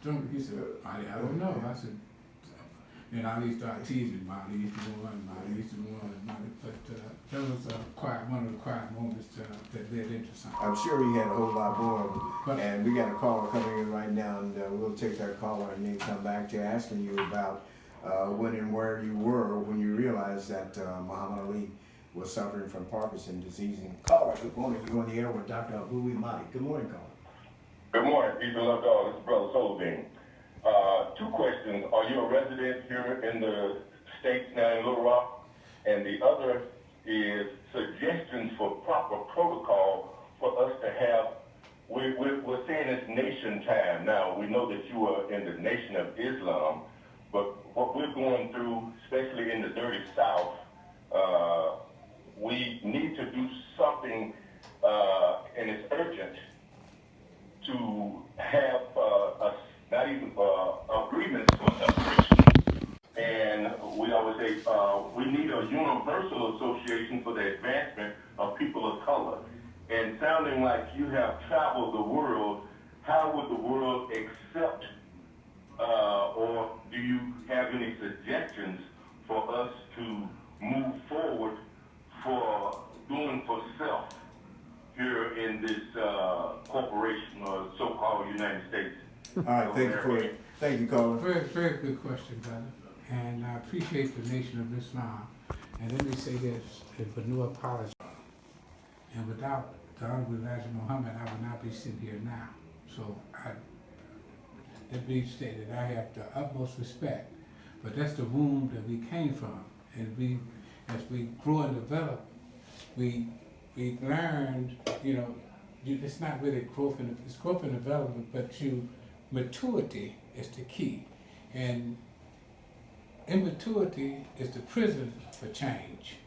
He said, I don't know. I said, and I used to start teasing Mahdi. He used to go on, Mahdi used to go on, Mahdi. But that was one of the quiet moments that led into something. I'm sure he had a whole lot more. But, and we got a caller coming in right now, and we'll take that caller and then come back to asking you about when and where you were when you realized that Muhammad Ali was suffering from Parkinson's disease. And caller, good morning. You're on the air with Dr. Abuwi Mahdi. Good morning, caller. Good morning, peace and love to all. This is Brother Soulbean. Two questions. Are you a resident here in the States now in Little Rock? And the other is suggestions for proper protocol for us to have. We're saying it's nation time now. We know that you are in the Nation of Islam, but what we're going through, especially in the dirty South, we need to do something, and it's urgent, to have not even agreements for separation. And we always say we need a universal association for the advancement of people of color. And sounding like you have traveled the world, how would the world accept, or do you have any suggestions for us to move forward for doing for self here in this corporation or so-called United States? All right, thank you, caller. very, very good question, brother. And I appreciate the Nation of Islam. And let me say this, with no apology. And without the Honorable Elijah Muhammad, I would not be sitting here now. So that being stated, I have the utmost respect. But that's the womb that we came from. And as we grow and develop, we learned, it's not really growth and development, but maturity is the key. And immaturity is the prison for change.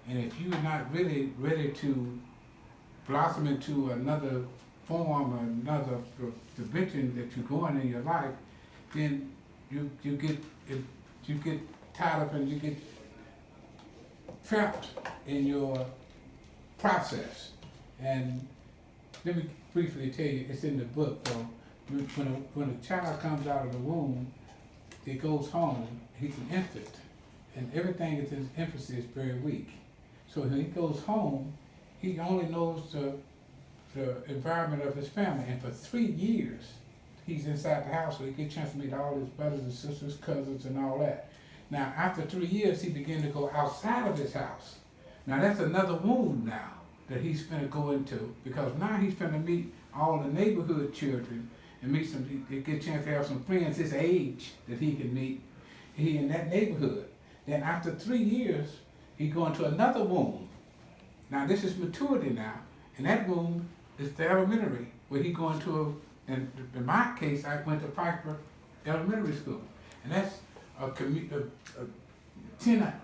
And if you're not really ready to blossom into another form or another dimension that you're going in your life, then you get tied up and you get trapped in your process. And let me briefly tell you, it's in the book though. When a child comes out of the womb, he goes home, he's an infant, and everything in his infancy is very weak. So when he goes home, he only knows the environment of his family, and for 3 years, he's inside the house, so he gets a chance to meet all his brothers and sisters, cousins, and all that. Now, after 3 years, he began to go outside of his house. Now, that's another wound now that he's finna go into, because now he's finna meet all the neighborhood children and meet he get a chance to have some friends his age that he can meet. He in that neighborhood. Then after 3 years, he go into another womb. Now, this is maturity now, and that womb is the elementary, where he going to and in my case, I went to Piper Elementary School, and that's 5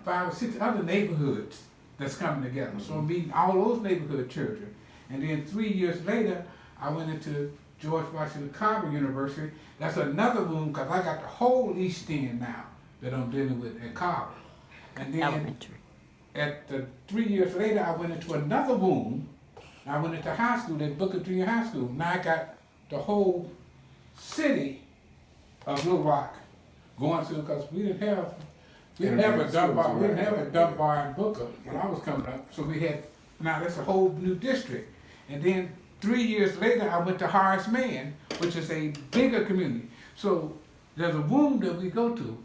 or 6 other neighborhoods that's coming together. So I'm meeting all those neighborhood children. And then 3 years later, I went into George Washington Carver University. That's another room, because I got the whole East End now that I'm dealing with at Carver. And then Elementary. at 3 years later, I went into another room. I went into high school at Booker Junior High School. Now I got the whole city of Little Rock going through, because we didn't have a dump bar in Booker when I was coming up. So we had, now that's a whole new district. And then 3 years later, I went to Horace Mann, which is a bigger community. So there's a womb that we go to.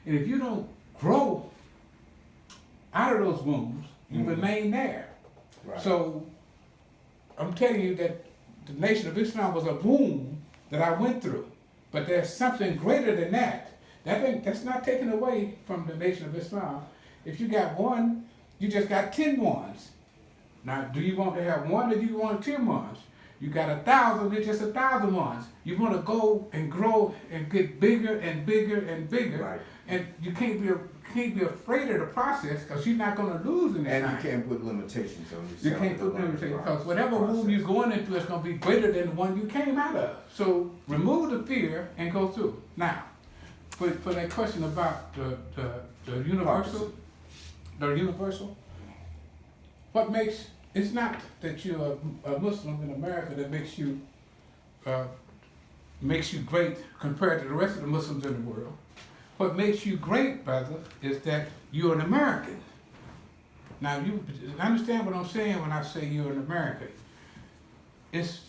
And if you don't grow out of those wombs, you remain there. Right. So I'm telling you that the Nation of Islam was a womb that I went through. But there's something greater than that. That's not taken away from the Nation of Islam. If you got one, you just got 10 ones. Now, do you want to have one, or do you want 10 ones? You got 1,000, it's just 1,000 ones. You want to go and grow and get bigger and bigger and bigger. Right. And you can't be afraid of the process, because you're not going to lose in that. And you can't put limitations on yourself. You can't put limitations, because whatever womb you're going into is going to be greater than the one you came out of. So remove the fear and go through. Now, for that question about the universal, what makes, it's not that you're a Muslim in America that makes you makes you great compared to the rest of the Muslims in the world. What makes you great, brother, is that you're an American. Now, you understand what I'm saying when I say you're an American. It's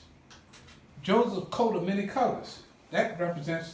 Joseph's coat of many colors. That represents